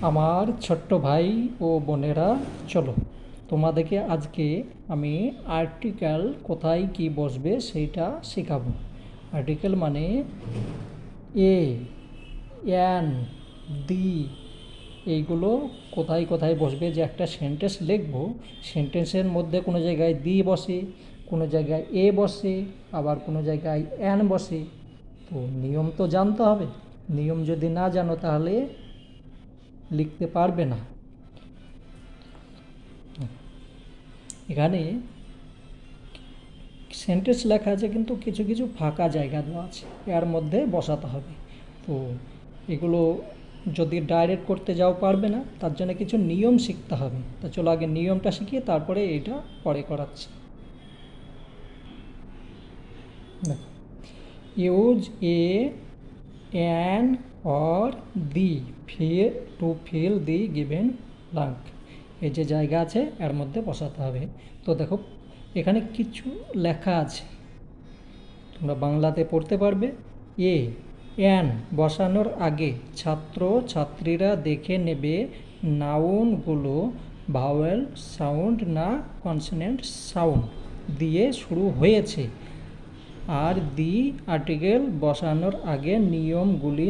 আমার ছোট্ট ভাই ও বোনেরা, চলো তোমাদেরকে আজকে আমি আর্টিকেল কোথায় কি বসবে সেইটা শেখাবো। আর্টিকেল মানে এ, এন, দি, এইগুলো কোথায় কোথায় বসবে। যে একটা সেন্টেন্স লিখবো, সেন্টেন্সের মধ্যে কোনো জায়গায় দি বসে, কোনো জায়গায় এ বসে, আবার কোনো জায়গায় এন বসে। তো নিয়ম তো জানতে হবে। নিয়ম যদি না জানো তাহলে লিখতে পারবে না। এখানে সেন্টেন্স লেখা আছে কিন্তু কিছু কিছু ফাঁকা জায়গা দেওয়া আছে, এর মধ্যে বসাতে হবে। তো এগুলো যদি ডাইরেক্ট করতে যাও পারবে না, তার জন্য কিছু নিয়ম শিখতে হবে। তা চলো আগে নিয়মটা শিখিয়ে তারপরে এটা পরে করাচ্ছি। দেখো, use a, an or the to fill the given blank. এই যে জায়গা আছে এর মধ্যে বসাতে হবে। তো দেখো, এখানে কিছু লেখা আছে, তোমরা বাংলাতে পড়তে পারবে। এ, অ্যান বসানোর আগে ছাত্র ছাত্রীরা দেখে নেবে নাউনগুলো ভাওয়েল সাউন্ড না কনসোনেন্ট সাউন্ড দিয়ে শুরু হয়েছে। আর দি আর্টিকেল বসানোর আগে নিয়মগুলি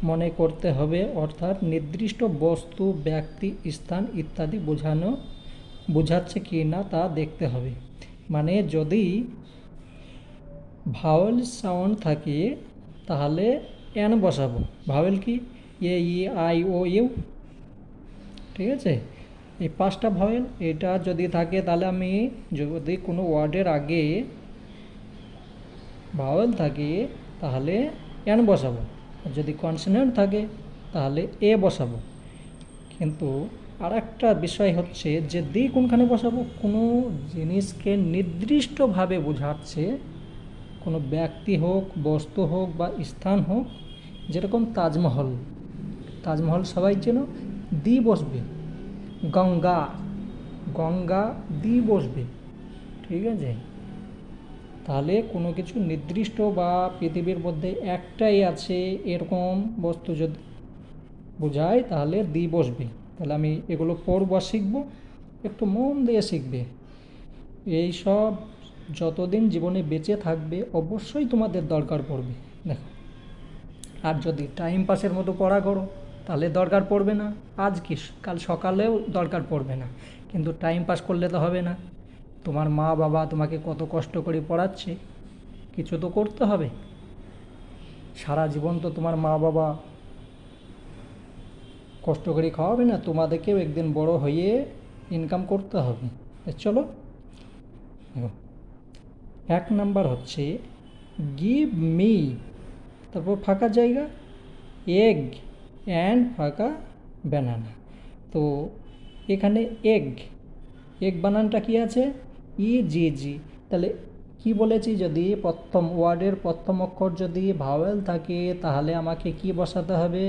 মনে করতে হবে, অর্থাৎ নির্দিষ্ট বস্তু, ব্যক্তি, স্থান ইত্যাদি বোঝাচ্ছে কি না তা দেখতে হবে। মানে যদি ভাওয়েল সাউন্ড থাকে তাহলে এন বসাবো। ভাওয়েল কি? এ, ই, আই, ও, ইউ। ঠিক আছে, এই 5টা ভাওয়েল। এটা যদি থাকে তাহলে আমি যদি কোনো ওয়ার্ডের আগে ভাওয়েল থাকে তাহলে এন বসাবো, আর যদি কনসোনেন্ট থাকে তাহলে এ বসাবো। কিন্তু আর একটা বিষয় হচ্ছে যে দি কোনখানে বসাবো, কোনো জিনিসকে নির্দিষ্টভাবে বোঝাচ্ছে, কোনো ব্যক্তি হোক, বস্তু হোক বা স্থান হোক। যেরকম তাজমহল, তাজমহল সবাই চেনো, দি বসবে। গঙ্গা, গঙ্গা দি বসবে। ঠিক আছে, তাহলে কোনো কিছু নির্দিষ্ট বা পৃথিবীর মধ্যে একটাই আছে এরকম বস্তু যদি বোঝায় তাহলে দি বসবে। তাহলে আমি এগুলো পড়ব আর শিখবো, একটু মন দিয়ে শিখবে। এই সব যতদিন জীবনে বেঁচে থাকবে অবশ্যই তোমাদের দরকার পড়বে। দেখো, আর যদি টাইম পাসের মতো পড়া করো তাহলে দরকার পড়বে না, আজ কি কাল সকালেও দরকার পড়বে না। কিন্তু টাইম পাস করলে তো হবে না। তোমার মা বাবা তোমাকে কত কষ্ট করে পড়াচ্ছে, কিছু তো করতে হবে। সারা জীবন তো তোমার মা বাবা কষ্ট করে খাওয়াবে না, তোমাদেরকেও একদিন বড় হয়ে ইনকাম করতে হবে। চলো, দেখো, 1 নাম্বার হচ্ছে গিভ মি, তারপর ফাঁকা জায়গা, এগ অ্যান্ড ফাঁকা ব্যানানা। তো এখানে এগ, এগ বানানটা কি আছে? ই জি জি। তাহলে কি বলেছি, যদি প্রথম ওয়ার্ডের প্রথম অক্ষর যদি ভাওয়েল থাকে তাহলে আমাকে কি বসাতে হবে?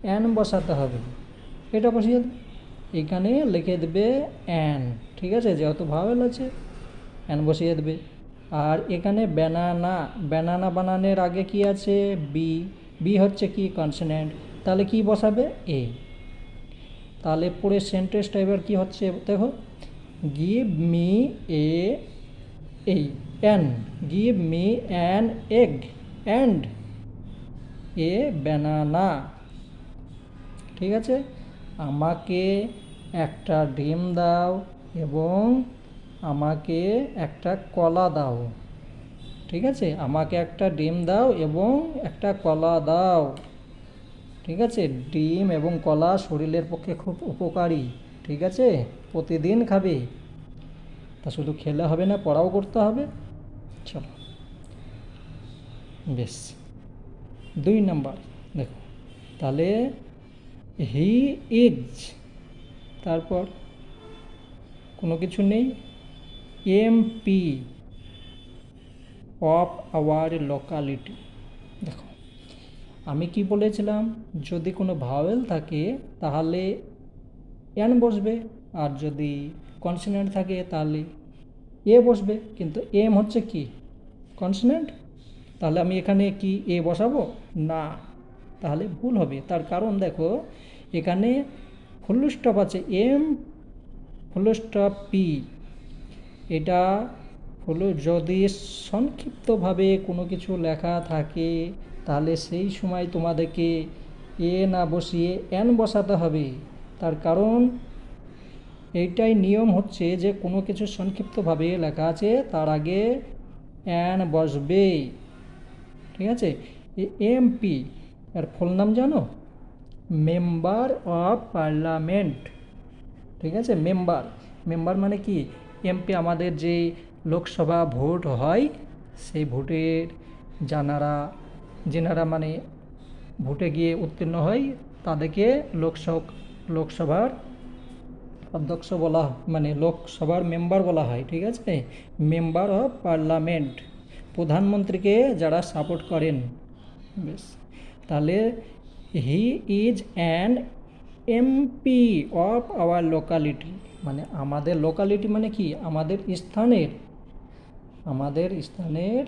অ্যান বসাতে হবে। এটা বসিয়ে এখানে লিখে দেবে অ্যান। ঠিক আছে, যেহেতু ভাওয়েল আছে অ্যান বসিয়ে দেবে। আর এখানে ব্যানানা, ব্যানানা বানানোর আগে কি আছে? বি, বি হচ্ছে কি? কনসোনেন্ট। তাহলে কি বসাবে? এ। তাহলে পুরো সেন্টেন্সটা এবার কী হচ্ছে দেখো, গিভ মি এ, এই an, give me an egg and a banana. ঠিক আছে, আমাকে একটা ডিম দাও এবং আমাকে একটা কলা দাও। ঠিক আছে, আমাকে একটা ডিম দাও এবং একটা কলা দাও। ঠিক আছে, ডিম এবং কলা শরীরের পক্ষে খুব উপকারী। ঠিক আছে, প্রতিদিন খাবে। তা শুধু খেলে হবে না, পড়াও করতে হবে। চলো, বেশ। 2 নাম্বার দেখো, তাহলে হি ইজ, তারপর কোনো কিছু নেই, এমপি অফ আওয়ার লোকালিটি। দেখো, আমি কি বলেছিলাম, যদি কোনো ভাওয়েল থাকে তাহলে এন বসবে, আর যদি কনসোনেন্ট থাকে তাহলে এ বসবে। কিন্তু এম হচ্ছে কি? কনসোনেন্ট। তাহলে আমি এখানে কি এ বসাবো? না, তাহলে ভুল হবে। তার কারণ দেখো এখানে ফুল স্টপ আছে এম ফুল স্টপ পি, এটা হলো যদি সংক্ষিপ্তভাবে কোনো কিছু লেখা থাকে তাহলে সেই সময় তোমাদেরকে এ না বসিয়ে এন বসাতে হবে। তার কারণ এইটাই নিয়ম হচ্ছে যে কোনো কিছু সংক্ষিপ্তভাবে লেখা আছে তার আগে এন বসবে, ঠিক আছে। এমপি এর ফুল নাম জানো? মেম্বার অফ পার্লামেন্ট, ঠিক আছে। মেম্বার মেম্বার মানে কি? এমপি আমাদের যে লোকসভা ভোট হয় সেই ভোটের যেনারা মানে ভোটে গিয়ে উত্তীর্ণ হয় তাদেরকে লোকসভার অধ্যক্ষ বলা, মানে লোকসভার মেম্বার বলা হয়, ঠিক আছে। মেম্বার অফ পার্লামেন্ট প্রধানমন্ত্রীকে যারা সাপোর্ট করেন, বেশ। তাহলে হি is an MP of our locality, মানে আমাদের লোকালিটি মানে কি? আমাদের স্থানের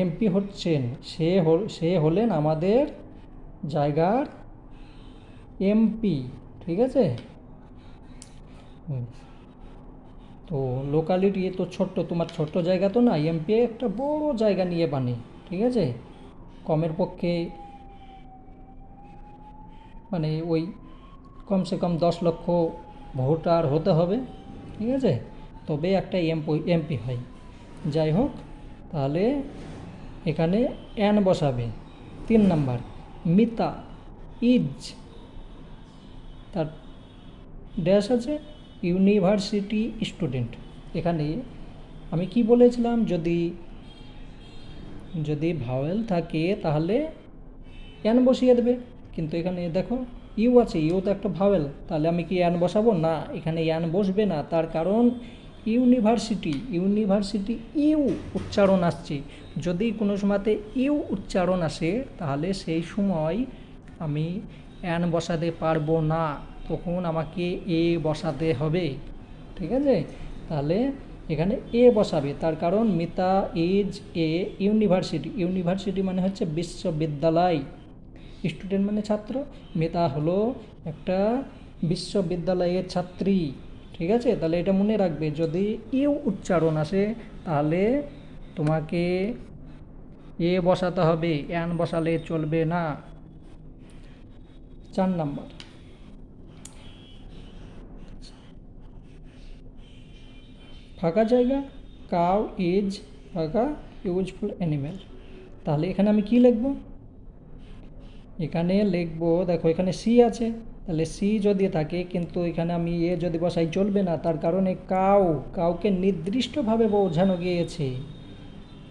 এমপি হচ্ছেন, সে হলেন আমাদের জায়গার এমপি, ঠিক আছে। তো লোকালিটি তো ছোট্ট, তোমার ছোট্ট জায়গা তো না, এমপি একটা বড় জায়গা নিয়ে বানে, ঠিক আছে। কমের পক্ষে মানে ওই কমসে কম 10 লক্ষ ভোটার হতে হবে, ঠিক আছে, তবে একটা এমপি হয়। যাই হোক, তাহলে এখানে এন বসাবে। 3 নাম্বার মিতা ইজ, তার ড্যাশ আছে ইউনিভার্সিটি স্টুডেন্ট। এখানে আমি কি বলেছিলাম, যদি ভাওয়েল থাকে তাহলে এন বসিয়ে দেবে, কিন্তু এখানে দেখো ইউ আছে, ইউ তো একটা ভাওয়েল, তাহলে আমি কি এন বসাবো? না, এখানে এন বসবে না। তার কারণ ইউনিভার্সিটি ইউ উচ্চারণ আসছে, যদি কোনো সময়তে ইউ উচ্চারণ আসে তাহলে সেই সময় আমি এন বসাতে পারবো না, তখন আমাকে এ বসাতে হবে, ঠিক আছে। তাহলে এখানে এ বসাবে, তার কারণ মিতা ইজ এ ইউনিভার্সিটি মানে হচ্ছে বিশ্ববিদ্যালয়, স্টুডেন্ট মানে ছাত্র, মিতা হলো একটা বিশ্ববিদ্যালয়ের ছাত্রী, ঠিক আছে। তাহলে এটা মনে রাখবে, যদি ইউ উচ্চারণ আসে তাহলে তোমাকে এ বসাতে হবে, এন বসালে চলবে না। 4 নাম্বার ফাঁকা জায়গা, কাউ ইজ ফাঁকা ইউজফুল অ্যানিম্যাল। তাহলে এখানে আমি কি লিখব? এখানে লিখব, দেখো এখানে সি আছে, তাহলে সি যদি থাকে কিন্তু এখানে আমি এ যদি বসাই চলবে না, তার কারণে কাউকে নির্দিষ্টভাবে বোঝানো গিয়েছে,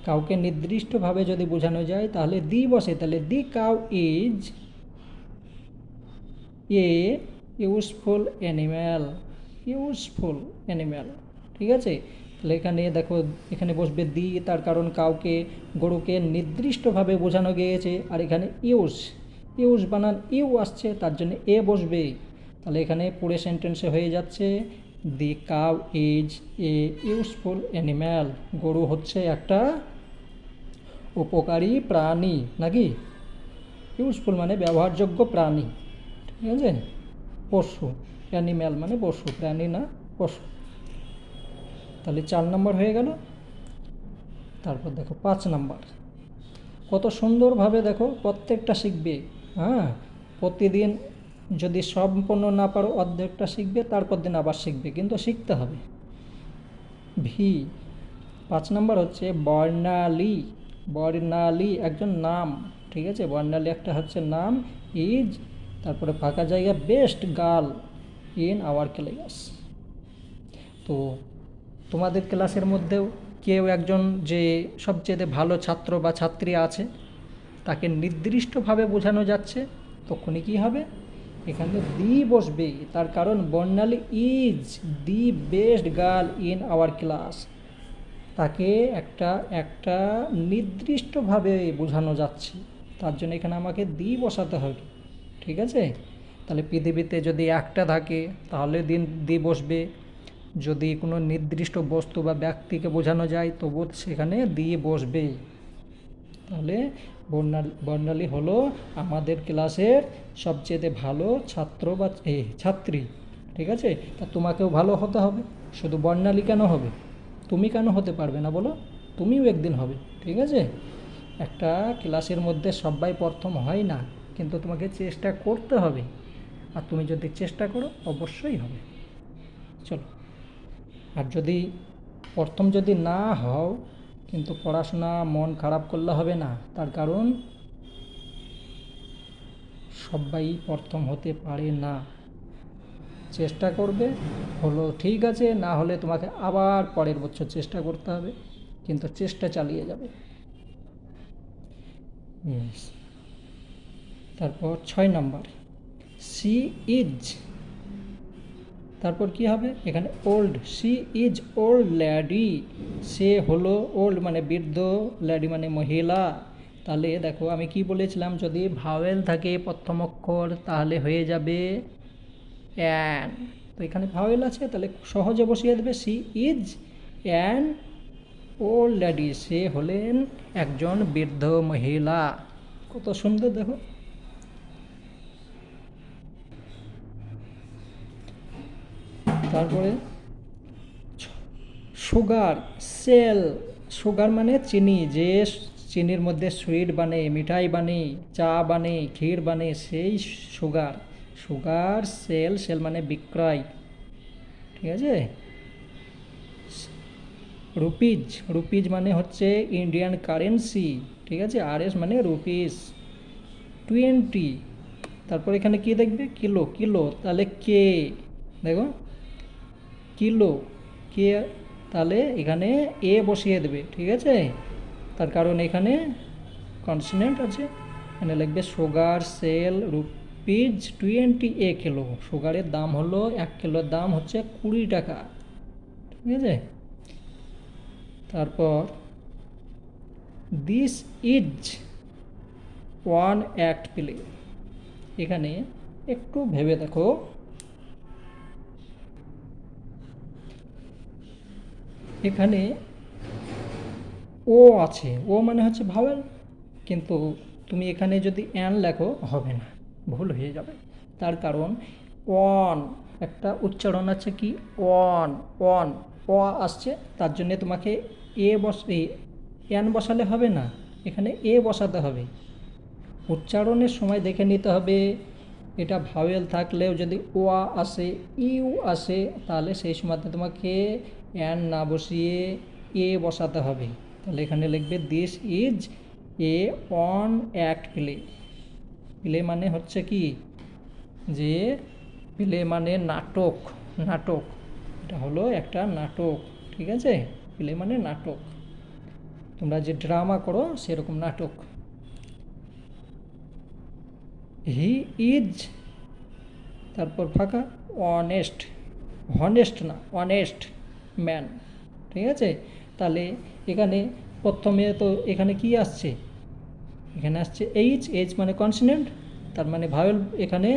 কাউকে নির্দিষ্টভাবে যদি বোঝানো যায় তাহলে দি বসে, তাহলে the cow is a useful animal, ঠিক আছে। তাহলে এখানে দেখো এখানে বসবে দি, তার কারণ গরুকে নির্দিষ্টভাবে বোঝানো গিয়েছে, আর এখানে ইউজ বানান ইউ আসছে, তার জন্য এ বসবে। তাহলে এখানে পুরো সেন্টেন্সে হয়ে যাচ্ছে the cow is a useful animal, গরু হচ্ছে একটা উপকারী প্রাণী, নাকি? ইউজফুল মানে ব্যবহারযোগ্য প্রাণী, ঠিক আছে। পশু, অ্যানিম্যাল মানে পশু, প্রাণী না পশু। তাহলে 4 নম্বর হয়ে গেল। তারপর দেখো 5 নাম্বার, কত সুন্দরভাবে দেখো প্রত্যেকটা শিখবে। হ্যাঁ, প্রতিদিন যদি সম্পূর্ণ না পারো অর্ধেকটা শিখবে, তারপর দিন আবার শিখবে, কিন্তু শিখতে হবে। ভি 5 নাম্বার হচ্ছে বর্ণালী একজন নাম, ঠিক আছে। বর্ণালী একটা হচ্ছে নাম। ইজ তারপরে ফাঁকা জায়গা best girl in our class. তো তোমাদের ক্লাসের মধ্যেও কেউ একজন যে সবচেয়ে ভালো ছাত্র বা ছাত্রী আছে, তাকে নির্দিষ্টভাবে বোঝানো যাচ্ছে, তখনই কী হবে? এখানে দি বসবে, তার কারণ Barnali is the best girl in our class, তাকে একটা নির্দিষ্টভাবে বোঝানো যাচ্ছে, তার জন্য এখানে আমাকে দি বসাতে হবে, ঠিক আছে। তাহলে পৃথিবীতে যদি একটা থাকে তাহলে দি বসবে, যদি কোনো নির্দিষ্ট বস্তু বা ব্যক্তিকে বোঝানো যায় তবু সেখানে দি বসবে। তাহলে বর্ণালী হলো আমাদের ক্লাসের সবচেয়ে ভালো ছাত্র বা ছাত্রী, ঠিক আছে? তা তোমাকেও ভালো হতে হবে। শুধু বর্ণালী কেন হবে? তুমি কেন হতে পারবে না বলো? তুমিও একদিন হবে, ঠিক আছে? একটা ক্লাসের মধ্যে সবাই প্রথম হয় না, কিন্তু তোমাকে চেষ্টা করতে হবে। আর তুমি যদি চেষ্টা করো অবশ্যই হবে। চলো। আর যদি প্রথম যদি না হও, কিন্তু পড়াশোনা মন খারাপ করলে হবে না। তার কারণ সবাই প্রথম হতে পারে না। চেষ্টা করবে, হলো ঠিক আছে, না হলে তোমাকে আবার পরের বছর চেষ্টা করতে হবে, কিন্তু চেষ্টা চালিয়ে যাবে। তারপর 6 নাম্বার, সি ইজ। তারপর কি হবে? এখানে old, she is old lady. সে হলো ওল্ড মানে বৃদ্ধ, ল্যাডি মানে মহিলা। তাহলে দেখো আমি কি বলেছিলাম, যদি ভাওয়েল থাকে প্রথম অক্ষর তাহলে হয়ে যাবে অ্যান। তো এখানে ভাওয়েল আছে, তাহলে সহজে বসিয়ে দেবে she is an old lady. সে হলেন একজন বৃদ্ধ মহিলা। কত সুন্দর দেখো। তারপরে সুগার, সেল। সুগার মানে চিনি, যে চিনির মধ্যে সুইট বানে, মিঠাই বানে, চা বানে, ক্ষীর বানে, সেই সুগার। সুগার সেল, সেল মানে বিক্রয়, ঠিক আছে? রুপিজ, রুপিজ মানে হচ্ছে ইন্ডিয়ান কারেন্সি, ঠিক আছে? আরএস মানে রুপিস। 20। তারপর এখানে কি দেখবে? কিলো, কিলো, তাহলে কে, দেখো কিলো, কে, তাহলে এখানে এ বসিয়ে দেবে, ঠিক আছে? তার কারণ এখানে কনসোনেন্ট আছে। এখানে লিখবে sugar sell rupees 20 a kilo. সুগারের দাম হলো 1 কিলোর দাম হচ্ছে 20 টাকা, ঠিক আছে? তারপর দিস ইজ 1 অ্যাক্ট প্লে। এখানে একটু ভেবে দেখো, এখানে ও আছে, ও মানে হচ্ছে ভাওয়েল, কিন্তু তুমি এখানে যদি অ্যান লেখো হবে না, ভুল হয়ে যাবে। তার কারণ অন একটা উচ্চারণ আছে, কি অন, অন, অ আসছে, তার জন্যে তোমাকে অ্যান বসালে হবে না, এখানে এ বসাতে হবে। উচ্চারণের সময় দেখে নিতে হবে, এটা ভাওয়েল থাকলেও যদি ও আসে, ইউ আসে, তাহলে সেই সময়তে তোমাকে অ্যান না বসিয়ে এ বসাতে হবে। তাহলে এখানে লিখবে this is a on act play. Play মানে হচ্ছে কি, যে প্লে মানে নাটক, নাটক, এটা হলো একটা নাটক, ঠিক আছে? প্লে মানে নাটক, তোমরা যে ড্রামা করো সেরকম নাটক। হি ইজ, তারপর ফাঁকা, অনেস্ট, হনেস্ট না, অনেস্ট ম্যান, ঠিক আছে? তাহলে এখানে প্রথমে তো এখানে কি আসছে? এখানে আসছে এইচ, এইচ মানে কনসোনেন্ট, তার মানে ভাওয়েল। এখানে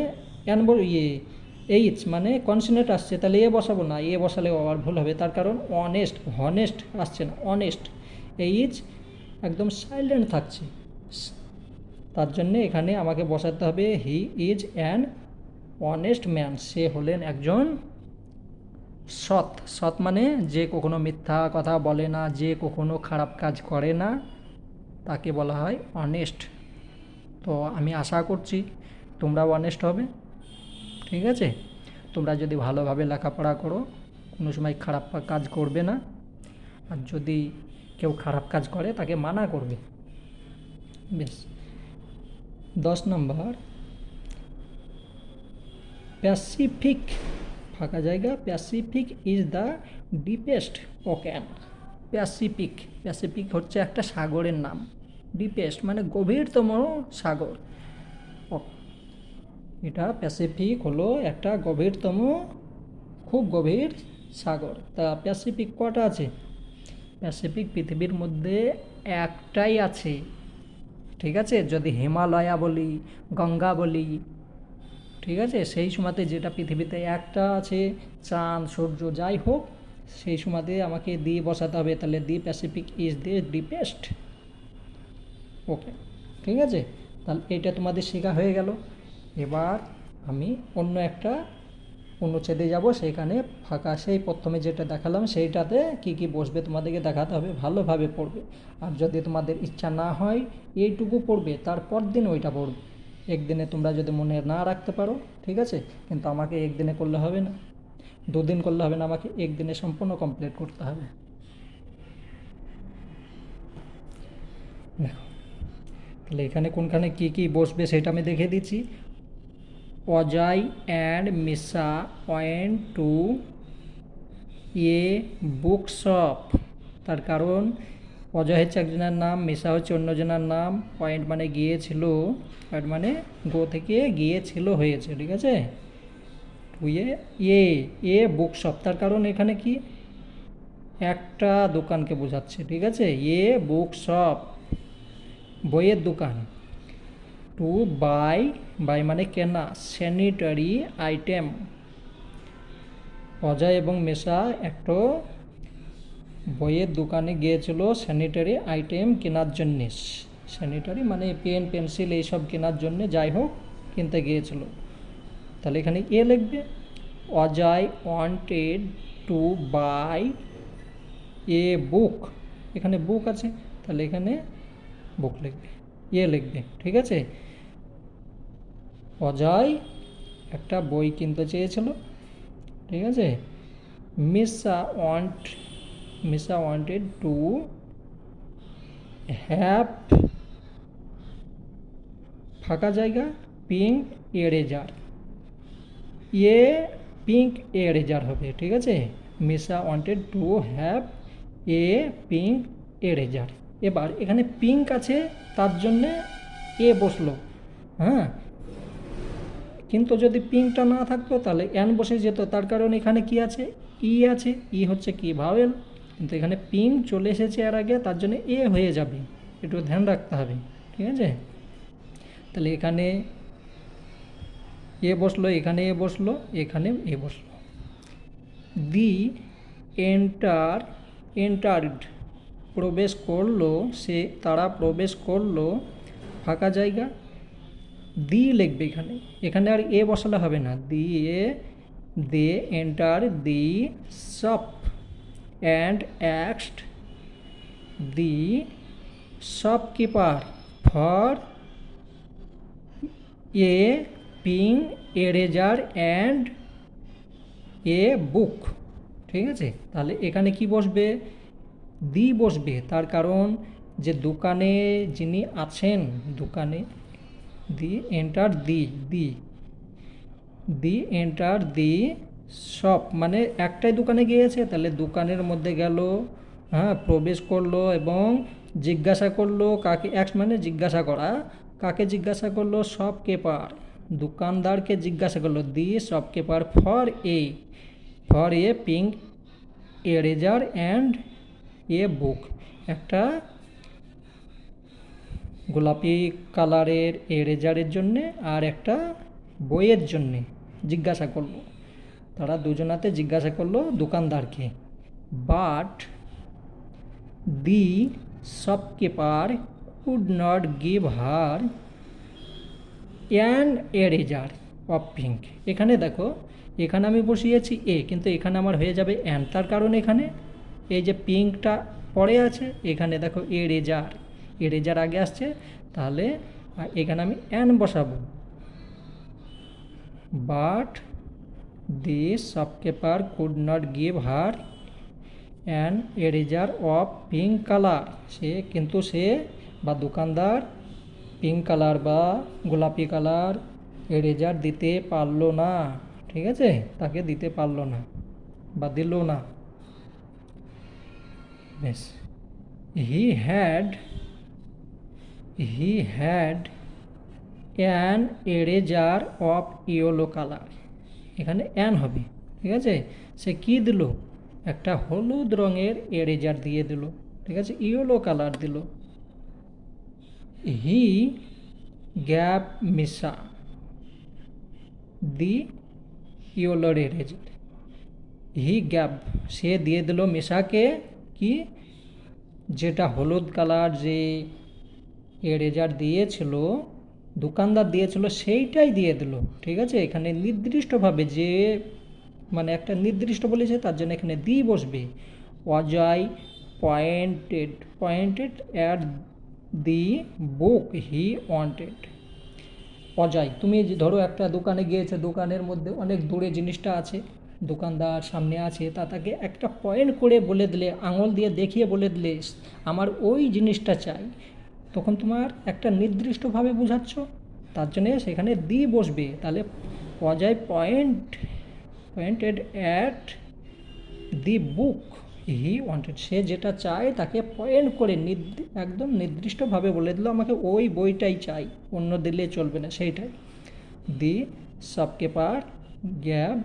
এইচ মানে কনসোনেন্ট আসছে, তাহলে এ বসাবো না, এ বসালে আবার ভুল হবে। তার কারণ অনেস্ট, হনেস্ট আসছে না, অনেস্ট। এইচ একদম সাইলেন্ট থাকছে, তার জন্যে এখানে আমাকে বসাতে হবে he is an honest man. সে হলেন একজন সৎ। সৎ মানে যে কখনো মিথ্যা কথা বলে না, যে কখনো খারাপ কাজ করে না, তাকে বলা হয় অনেস্ট। তো আমি আশা করছি তোমরাও অনেস্ট হবে, ঠিক আছে? তোমরা যদি ভালোভাবে লেখাপড়া করো, কোনো সময় খারাপ কাজ করবে না, আর যদি কেউ খারাপ কাজ করে তাকে মানা করবে। বেশ। 10 নম্বর, প্যাসিফিক, ফাঁকা জায়গা, Pacific is the deepest woken. Pacific, Pacific হচ্ছে একটা সাগরের নাম, ডিপেস্ট মানে গভীরতম সাগর। এটা প্যাসিফিক হলো একটা গভীরতম, খুব গভীর সাগর। তা প্যাসিফিক কটা আছে? প্যাসিফিক পৃথিবীর মধ্যে একটাই আছে, ঠিক আছে? যদি হিমালয়া বলি, গঙ্গা বলি, ঠিক আছে, সেই সময়তে যেটা পৃথিবীতে একটা আছে, চাঁদ সূর্য যাই হোক, সেই সময়তে আমাকে দি বসাতে হবে। তাহলে দি প্যাসিফিক ইজ দি ডিপেস্ট ওকে। ঠিক আছে, তাহলে এটা তোমাদের শেখা হয়ে গেল। এবার আমি অনুচ্ছেদে যাব, সেখানে ফাঁকা সেই প্রথমে যেটা দেখালাম সেইটাতে কি কি বসবে তোমাদেরকে দেখাতে হবে, ভালোভাবে পড়বে। আর যদি তোমাদের ইচ্ছা না হয় এইটুকু পড়বে, তারপর দিন ওইটা পড়বে। একদিনে তোমরা যদি মনে না রাখতে পারো ঠিক আছে, কিন্তু আমাকে একদিনে করলে হবে না, দুদিন করলে হবে না, আমাকে একদিনে সম্পূর্ণ কমপ্লিট করতে হবে। দেখো তাহলে এখানে কোনখানে কি কি বসবে সেটা আমি দেখে দিচ্ছি। Ajay and Misha went to A book shop. তার কারণ অজয় হচ্ছে একজনের নাম, মিশা হচ্ছে অন্যজনের নাম, পয়েন্ট মানে গিয়েছিল, পয়েন্ট মানে গো থেকে গিয়েছিল হয়েছে, ঠিক আছে। টু এ বুক শপ, তার কারণ এখানে কি একটা দোকানকে বোঝাচ্ছে, ঠিক আছে। এ বুক শপ বইয়ের দোকান। টু বাই মানে কেনা, স্যানিটারি আইটেম। অজয় এবং মেশা একটা বইয়ের দোকানে গিয়েছিল স্যানিটারি আইটেম কেনার জন্যে। স্যানিটারি মানে পেন পেন্সিল এইসব কেনার জন্য, যাই হোক কিনতে গিয়েছিল। তাহলে এখানে এ লিখবে। অজয় ওয়ান্টেড টু বাই এ বুক, এখানে বুক আছে তাহলে এখানে বুক লিখবে, এ লিখবে, ঠিক আছে। অজয় একটা বই কিনতে চেয়েছিল, ঠিক আছে। মিশা ওয়ান্টেড টু হ্যাভ ফাঁকা জায়গা pink eraser, a pink eraser হবে, ঠিক আছে। Misha wanted to have a pink eraser. এবার এখানে পিঙ্ক আছে তার জন্যে এ বসলো, হ্যাঁ, কিন্তু যদি পিঙ্কটা না থাকতো তাহলে এন বসে যেত, তার কারণ এখানে কি আছে, ই আছে, ই হচ্ছে কি ভাওয়েল, কিন্তু এখানে পিঙ্ক চলে এসেছে এর আগে, তার জন্য এ হয়ে যাবে, একটু ধ্যান রাখতে হবে, ঠিক আছে। তাহলে এখানে এ বসলো, এখানে এ বসলো, এখানে এ বসলো। দি এন্টার্ড প্রবেশ করলো, তারা প্রবেশ করলো ফাঁকা জায়গা, দি লিখবে এখানে, এখানে আর এ বসালে হবে না, they enter the shop and asked the shopkeeper for a pink eraser and a book, ঠিক আছে। তাহলে এখানে কি বসবে, দি বসবে, তার কারণ যে দোকানে যিনি আছেন, দোকানে the enter the enter the shop মানে একটাই দোকানে গিয়েছে, তাহলে দোকানের মধ্যে গেল, হ্যাঁ, প্রবেশ করলো এবং জিজ্ঞাসা করলো কাকে, এক্স মানে জিজ্ঞাসা করা, কাকে জিজ্ঞাসা করলো, শপকিপার দোকানদারকে জিজ্ঞাসা করলো, the shopkeeper for a pink eraser and a book, একটা গোলাপি কালারের এরেজারের জন্যে আর একটা বইয়ের জন্যে জিজ্ঞাসা করলো, তারা দুজনাতে জিজ্ঞাসা করলো দোকানদারকে। But the shopkeeper could not give her an eraser of pink. এখানে দেখো, এখানে আমি বসিয়েছি এ, কিন্তু এখানে আমার হয়ে যাবে অ্যান, তার কারণ এখানে এই যে পিঙ্কটা পরে আছে, এখানে দেখো এরেজার আগে আসছে, তাহলে এখানে আমি অ্যান বসাবো। But the shopkeeper could not give her an eraser of pink colour, সে বা দোকানদার পিঙ্ক কালার বা গোলাপি কালার এরেজার দিতে পারলো না, ঠিক আছে, তাকে দিতে পারলো না বা দিল না, বেশ। He had an eraser of yellow colour, এখানে অ্যান হবে, ঠিক আছে। সে কি দিল, একটা হলুদ রঙের এরেজার দিয়ে দিল, ঠিক আছে, ইয়েলো কালার দিল। হি গ্যাপ মিশা দি ইয়েলোর এরেজার, হি গ্যাপ সে দিয়ে দিল মিশাকে কি, যেটা হলুদ কালার যে এ রেজাল্ট দিয়েছিল, দোকানদার দিয়েছিল সেইটাই দিয়ে দিল। ঠিক আছে, এখানে নির্দিষ্টভাবে যে মানে একটা নির্দিষ্ট বলেছে তার জন্য এখানে দি বসবে। Ajay pointed pointed at the book he wanted. Ajay, তুমি যে ধরো একটা দোকানে গিয়েছো, দোকানের মধ্যে অনেক দূরে জিনিসটা আছে, দোকানদার সামনে আছে, তা তাকে একটা পয়েন্ট করে বলে দিলে, আঙুল দিয়ে দেখিয়ে বলে দিলে আমার ওই জিনিসটা চাই, তখন তোমার একটা নির্দিষ্টভাবে বোঝাচ্ছ, তার জন্যে সেখানে দি বসবে। তাহলে Ajay pointed at the book he wanted, সে যেটা চায় তাকে পয়েন্ট করে একদম নির্দিষ্টভাবে বলে দিল আমাকে ওই বইটাই চাই, অন্য দিলে চলবে না, সেইটাই। দি শপকিপার গ্যাব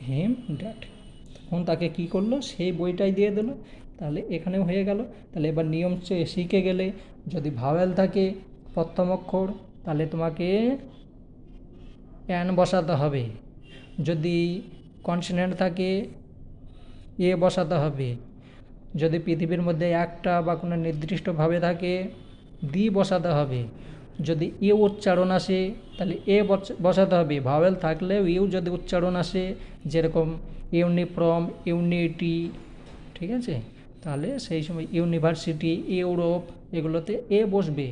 হিম দ্যাট, তখন তাকে কী করলো, সেই বইটাই দিয়ে দিল। তাহলে এখানেও হয়ে গেল। তাহলে এবার নিয়ম শিখে গেলে, যদি ভাওয়েল থাকে প্রথম অক্ষর তাহলে তোমাকে অ্যান বসাতে হবে, যদি কনসোনেন্ট থাকে এ বসাতে হবে, যদি পৃথিবীর মধ্যে একটা বা কোনো নির্দিষ্টভাবে থাকে দি বসাতে হবে, যদি ইউ উচ্চারণ আসে তাহলে এ বসাতে হবে, ভাওয়েল থাকলেও ইউ যদি উচ্চারণ আসে, যেরকম ইউনিফর্ম, ইউনিটি, ঠিক আছে, তাহলে সেই সময় ইউনিভার্সিটি, ইউরোপ, এগুলোতে এ বসবে।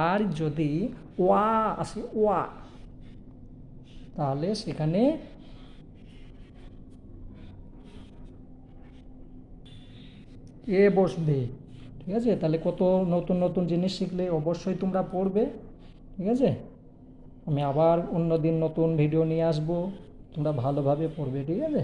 আর যদি ওয়া আসে, ওয়া, তাহলে সেখানে এ বসবে। ঠিক আছে, তাহলে কত নতুন নতুন জিনিস শিখলে, অবশ্যই তোমরা পড়বে। ঠিক আছে, আমি আবার অন্য দিন নতুন ভিডিও নিয়ে আসবো, তোমরা ভালোভাবে পড়বে। ঠিক আছে।